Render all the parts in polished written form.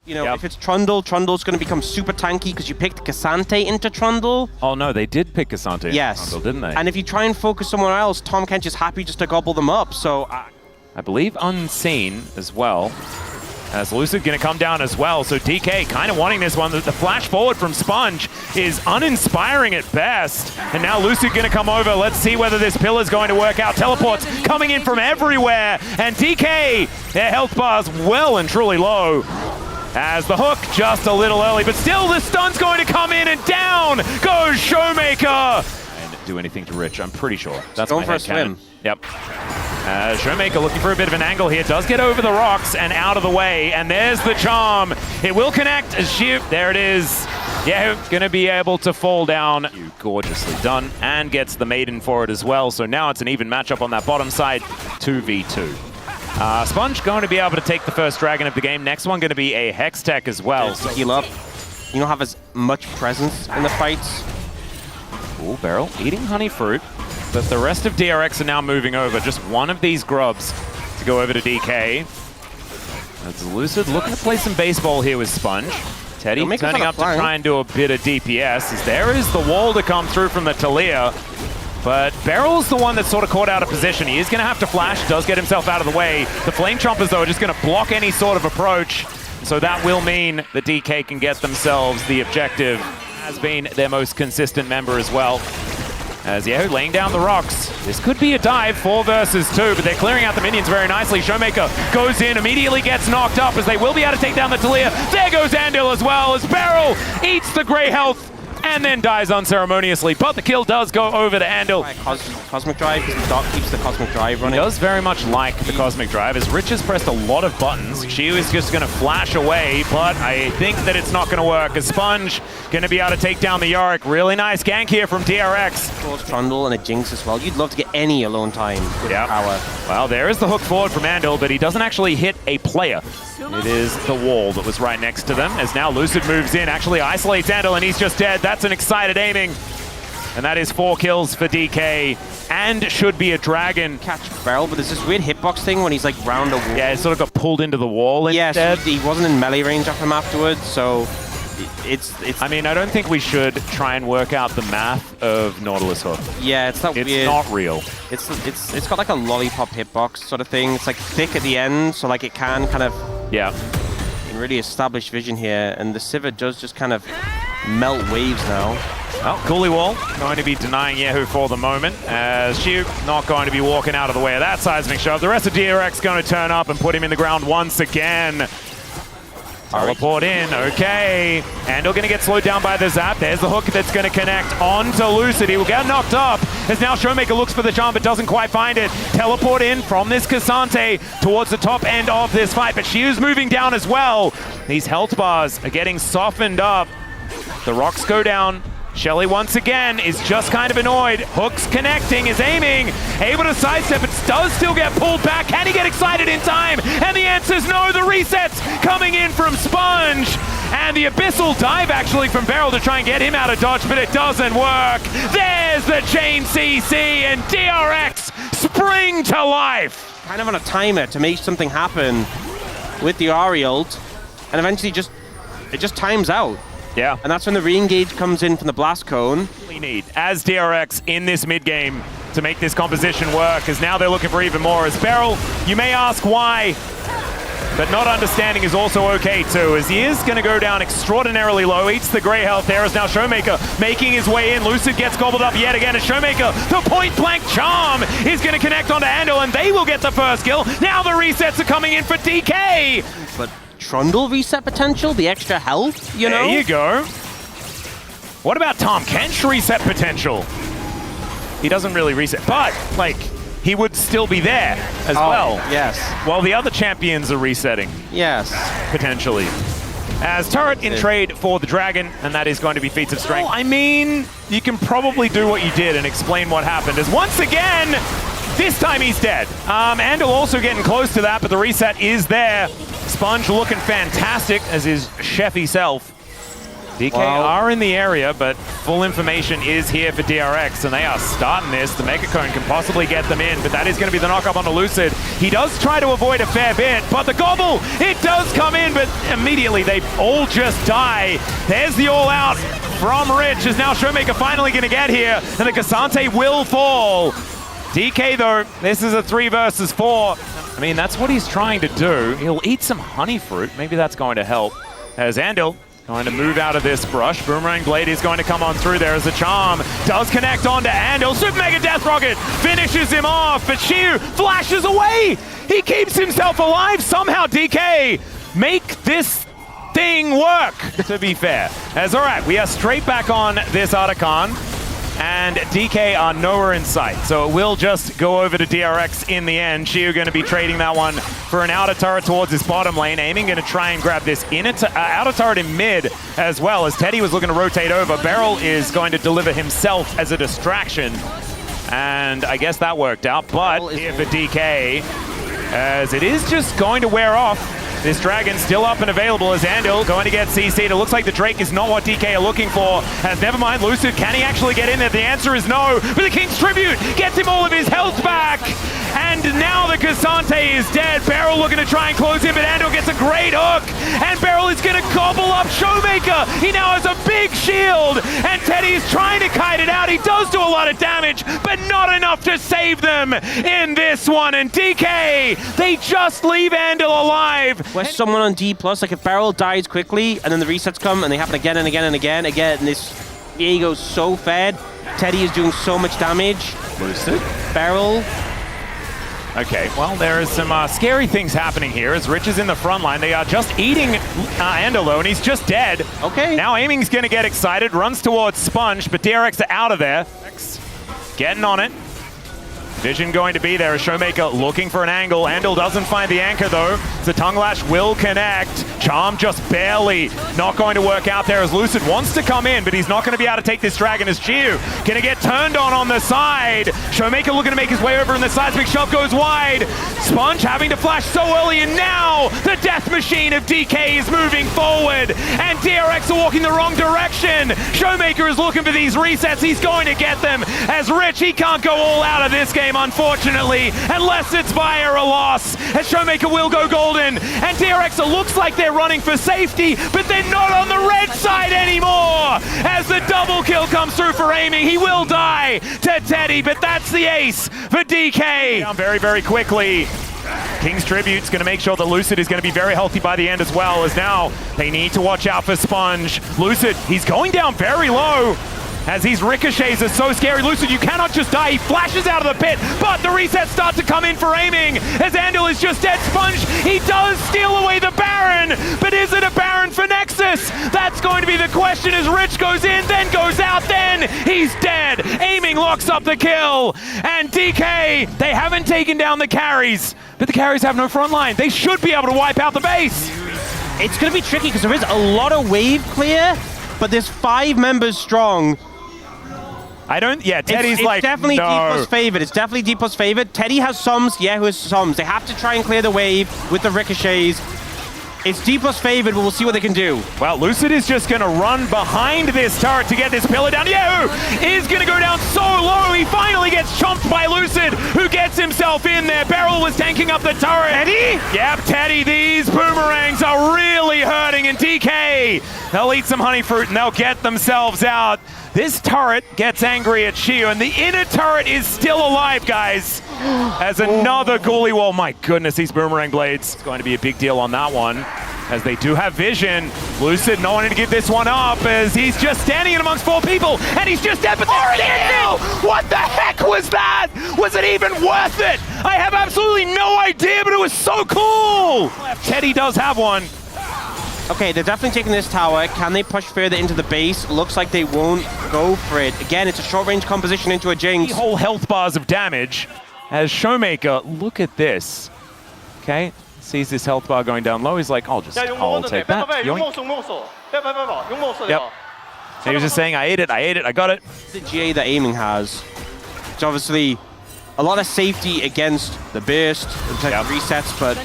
You know, if it's Trundle, Trundle's going to become super tanky because you picked Cassante into Trundle. Oh no, they did pick Cassante into Trundle, didn't they? And if you try and focus somewhere else, Tahm Kench is happy just to gobble them up, so... I believe Unseen as well. As Lucid going to come down as well, so DK kind of wanting this one. The flash forward from Sponge is uninspiring at best. And now Lucid going to come over. Let's see whether this pill is going to work out. Teleports coming in from everywhere. And DK, their health bar's well and truly low. As the hook just a little early, but still the stun's going to come in and down goes Showmaker. And do anything to Rich, I'm pretty sure. That's going for a swim. Yep. Showmaker looking for a bit of an angle here, does get over the rocks and out of the way, and there's the charm. It will connect as shoot, there it is. Yeah, gonna be able to fall down. Gorgeously done, and gets the maiden for it as well, so now it's an even matchup on that bottom side, 2v2. Sponge going to be able to take the first dragon of the game. Next one going to be a Hextech as well. So heal up. You don't have as much presence in the fights. Ooh, Beryl eating honey fruit. But the rest of DRX are now moving over. Just one of these grubs to go over to DK. That's Lucid looking to play some baseball here with Sponge. Teddy turning up to try and do a bit of DPS. As there is the wall to come through from the Talia. But Beryl's the one that's sort of caught out of position. He is going to have to flash, does get himself out of the way. The Flame Chompers, though, are just going to block any sort of approach. So that will mean the DK can get themselves the objective. Has been their most consistent member as well. As Yahoo laying down the rocks. This could be a dive, 4 versus 2, but they're clearing out the minions very nicely. Showmaker goes in, immediately gets knocked up as they will be able to take down the Talia. There goes Andil as well as Beryl eats the gray health and then dies unceremoniously. But the kill does go over to Andil. Cosmic Drive, because the Doc keeps the Cosmic Drive running. He does very much like the Cosmic Drive, as Rich has pressed a lot of buttons. She is just going to flash away, but I think that it's not going to work, as Sponge going to be able to take down the Yorick. Really nice gank here from DRX. Close Trundle and a Jinx as well. You'd love to get any alone time with power. Well, there is the hook forward from Andil, but he doesn't actually hit a player. It is the wall that was right next to them, as now Lucid moves in, actually isolates Andil, and he's just dead. That's an excited aiming. And that is 4 kills for DK, and should be a dragon. Catch Beryl, but there's this weird hitbox thing when he's like round a wall. Yeah, it sort of got pulled into the wall instead. Yeah, so he wasn't in melee range of him afterwards, so it's... I mean, I don't think we should try and work out the math of Nautilus Hook. Yeah, it's that weird... It's not real. It's got like a lollipop hitbox sort of thing. It's like thick at the end, so like it can kind of... Yeah. Really established vision here, and the Sivir does just kind of melt waves now. Well, Coolie Wall going to be denying Yahoo for the moment, as Shiu not going to be walking out of the way of that seismic shove. The rest of DRX going to turn up and put him in the ground once again. Teleport in, okay. Andil going to get slowed down by the zap. There's the hook that's going to connect onto Lucid. He will get knocked up as now Showmaker looks for the charm but doesn't quite find it. Teleport in from this Cassante towards the top end of this fight, but Shiu's moving down as well. These health bars are getting softened up. The rocks go down. Shelly once again is just kind of annoyed. Hook's connecting, is aiming, able to sidestep, but does still get pulled back. Can he get excited in time? And the answer is no. The resets coming in from Sponge. And the Abyssal dive actually from Beryl to try and get him out of dodge, but it doesn't work. There's the chain CC, and DRX spring to life. Kind of on a timer to make something happen with the Ahri ult, and eventually it just times out. Yeah. And that's when the re-engage comes in from the Blast Cone. We need, as DRX in this mid-game, to make this composition work, because now they're looking for even more. As Beryl, you may ask why, but not understanding is also okay too, as he is going to go down extraordinarily low, eats the gray health. There is now Showmaker making his way in. Lucid gets gobbled up yet again as Showmaker, the point-blank charm, is going to connect onto Andil, and they will get the first kill. Now the resets are coming in for DK. But Trundle reset potential, the extra health, you know? There you go. What about Tahm Kench reset potential? He doesn't really reset, but like he would still be there as well. Yes. While the other champions are resetting. Yes. Potentially. As turret in trade for the dragon, and that is going to be feats of strength. I mean, you can probably do what you did and explain what happened. As once again, this time he's dead. Andil also getting close to that, but the reset is there. Sponge looking fantastic, as is Chefy self. DK are in the area, but full information is here for DRX, and they are starting this. The Mega Cone can possibly get them in, but that is going to be the knock-up onto Lucid. He does try to avoid a fair bit, but the Gobble, it does come in, but immediately they all just die. There's the all-out from Rich, is now Showmaker finally going to get here, and the Cassante will fall. DK, though, this is a 3 versus 4. I mean, that's what he's trying to do. He'll eat some honey fruit. Maybe that's going to help. As Andil going to move out of this brush. Boomerang Blade is going to come on through there as the charm does connect onto Andil. Super Mega Death Rocket finishes him off, but Shiu flashes away. He keeps himself alive. Somehow DK make this thing work, to be fair. As all right, we are straight back on this Otacon, and DK are nowhere in sight. So it will just go over to DRX in the end. Shiu going to be trading that one for an outer turret towards his bottom lane. Aiming going to try and grab this outer turret in mid as well, as Teddy was looking to rotate over. Beryl is going to deliver himself as a distraction. And I guess that worked out. But here for DK, as it is just going to wear off. This Dragon still up and available as Andil going to get CC'd. It looks like the Drake is not what DK are looking for. As never mind, Lucid, can he actually get in there? The answer is no, but the King's Tribute gets him all of his health back. And now the Cassante is dead. Beryl looking to try and close him, but Andil gets a great hook. And Beryl is going to gobble up Showmaker. He now has a big shield, and Teddy is trying to kite it out. He does do a lot of damage, but not enough to save them in this one. And DK, they just leave Andil alive. Where's someone on Dplus, like if Beryl dies quickly and then the resets come and they happen again and again and again, and this Diego's so fed. Teddy is doing so much damage. Lucid. Beryl. Okay, well, there is some scary things happening here as Rich is in the front line. They are just eating Andalo, and he's just dead. Okay. Now Aiming's going to get excited, runs towards Sponge, but DRX are out of there. Getting on it. Vision going to be there as Showmaker looking for an angle. Andil doesn't find the anchor though. The Tongue Lash will connect. Charm just barely not going to work out there as Lucid wants to come in, but he's not going to be able to take this Dragon as Chiu going to get turned on the side. Showmaker looking to make his way over and the seismic shove goes wide. Sponge having to flash so early, and now the death machine of DK is moving forward and DRX are walking the wrong direction. Showmaker is looking for these resets. He's going to get them as Rich, he can't go all out of this game, unfortunately, unless it's via a loss, as Showmaker will go golden, and DRX looks like they're running for safety, but they're not on the red side anymore, as the double kill comes through for Aiming. He will die to Teddy, but that's the ace for DK. Down very, very quickly. King's Tribute's going to make sure that Lucid is going to be very healthy by the end as well, as now they need to watch out for Sponge. Lucid, he's going down very low, as these ricochets are so scary. Lucid, you cannot just die. He flashes out of the pit, but the resets start to come in for Aiming, as Andil is just dead. Sponge, he does steal away the Baron, but is it a Baron for Nexus? That's going to be the question as Rich goes in, then goes out, then he's dead. Aiming locks up the kill, and DK, they haven't taken down the carries, but the carries have no front line. They should be able to wipe out the base. It's going to be tricky because there is a lot of wave clear, but there's 5 members strong. Teddy's it's definitely no. Dplus favored. It's definitely Dplus favored. Teddy has Sums, who has Sums. They have to try and clear the wave with the ricochets. It's Dplus favored, but we'll see what they can do. Well, Lucid is just going to run behind this turret to get this pillar down. Yahoo is going to go down so low. He finally gets chomped by Lucid, who gets himself in there. Beryl was tanking up the turret. Teddy? Yep, Teddy. These boomerangs are really hurting. And DK, they'll eat some honey fruit and they'll get themselves out. This turret gets angry at Shiu, and the inner turret is still alive, guys. As another ghoulie wall. My goodness, these boomerang blades. It's going to be a big deal on that one, as they do have vision. Lucid not wanting to give this one up, as he's just standing in amongst 4 people, and he's just dead, but they're in. What the heck was that? Was it even worth it? I have absolutely no idea, but it was so cool. Teddy does have one. Okay, they're definitely taking this tower. Can they push further into the base? Looks like they won't go for it. Again, it's a short-range composition into a Jinx. Whole health bars of damage as Showmaker, look at this. Okay, sees this health bar going down low. He's like, I'll take that. Yep. He was just saying, I ate it, I got it. The GA that Aiming has. It's obviously a lot of safety against the burst, resets, but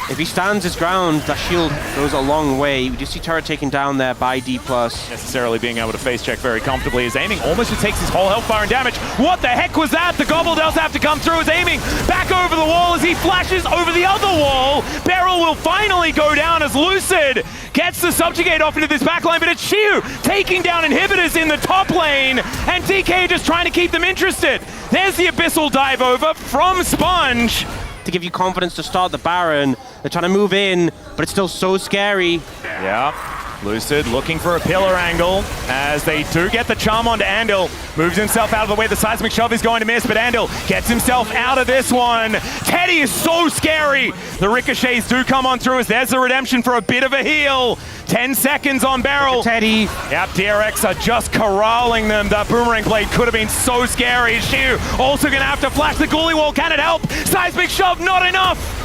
If he stands his ground, that shield goes a long way. We do see turret taken down there by Dplus. Necessarily being able to face check very comfortably. Is aiming almost just takes his whole health bar and damage. What the heck was that? The gobble does have to come through. Is aiming back over the wall as he flashes over the other wall. Beryl will finally go down as Lucid gets the subjugate off into this backline, but it's Shiu taking down inhibitors in the top lane, and DK just trying to keep them interested. There's the Abyssal dive over from Sponge. To give you confidence to start the Baron. They're trying to move in, but it's still so scary. Yeah, Lucid looking for a pillar angle as they do get the charm onto Andal. Moves himself out of the way. The seismic shove is going to miss, but Andal gets himself out of this one. Teddy is so scary. The ricochets do come on through as there's the redemption for a bit of a heal. 10 seconds on Beryl. Teddy. Yep, DRX are just corralling them. That boomerang blade could have been so scary. Shiu also going to have to flash the ghoulie wall. Can it help? Seismic shove, not enough.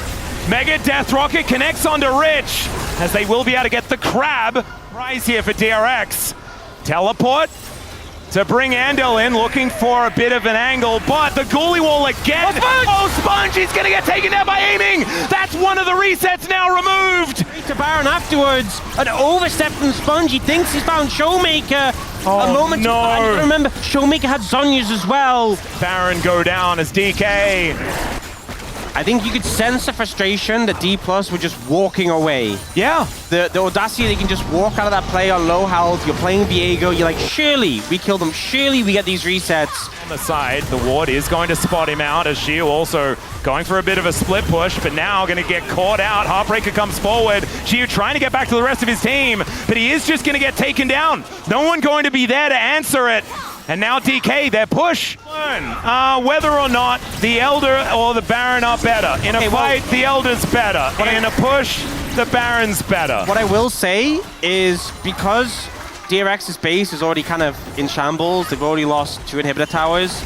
Mega Death Rocket connects onto Rich as they will be able to get the crab prize here for DRX. Teleport to bring Andal in, looking for a bit of an angle, but the ghoulie wall again. Oh, Sponge, he's going to get taken down by aiming. That's one of the resets now removed. To Baron afterwards, an overstep from Sponge. He thinks he's found Showmaker. Oh, a moment no. I remember, Showmaker had Zhonya's as well. Baron go down as DK. I think you could sense the frustration that Dplus were just walking away. Yeah. The audacity they can just walk out of that play on low health. You're playing Viego. You're like, surely we kill them. Surely we get these resets. On the side, the ward is going to spot him out as Shiu also going for a bit of a split push, but now going to get caught out. Heartbreaker comes forward. Shiu trying to get back to the rest of his team, but he is just going to get taken down. No one going to be there to answer it. And now DK, their push. Whether or not the Elder or the Baron are better. In a fight, the Elder's better. In a push, the Baron's better. What I will say is because DRX's base is already kind of in shambles, they've already lost 2 inhibitor towers,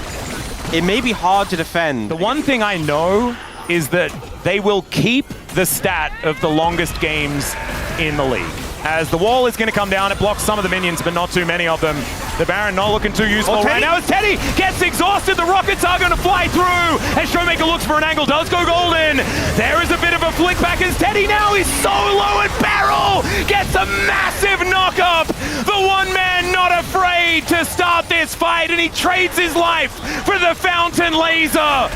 it may be hard to defend. The one thing I know is that they will keep the stat of the longest games in the league. As the wall is going to come down, it blocks some of the minions, but not too many of them. The Baron not looking too useful right now as Teddy gets exhausted. The rockets are going to fly through as Showmaker looks for an angle, does go golden. There is a bit of a flick back as Teddy now is so low and Beryl gets a massive knock up. The one man not afraid to start this fight, and he trades his life for the fountain laser.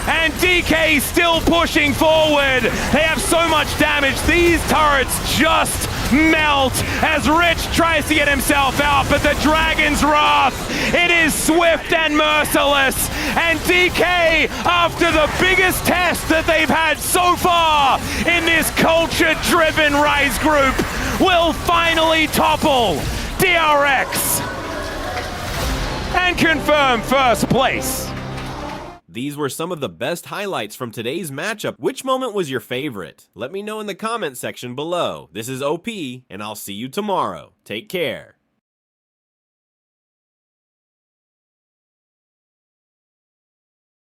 And DK still pushing forward. They have so much damage. These turrets just melt as Rich tries to get himself out, but the Dragon's Wrath, it is swift and merciless. And DK, after the biggest test that they've had so far in this culture-driven Rise group, will finally topple DRX and confirm first place. These were some of the best highlights from today's matchup. Which moment was your favorite? Let me know in the comment section below. This is OP, and I'll see you tomorrow. Take care.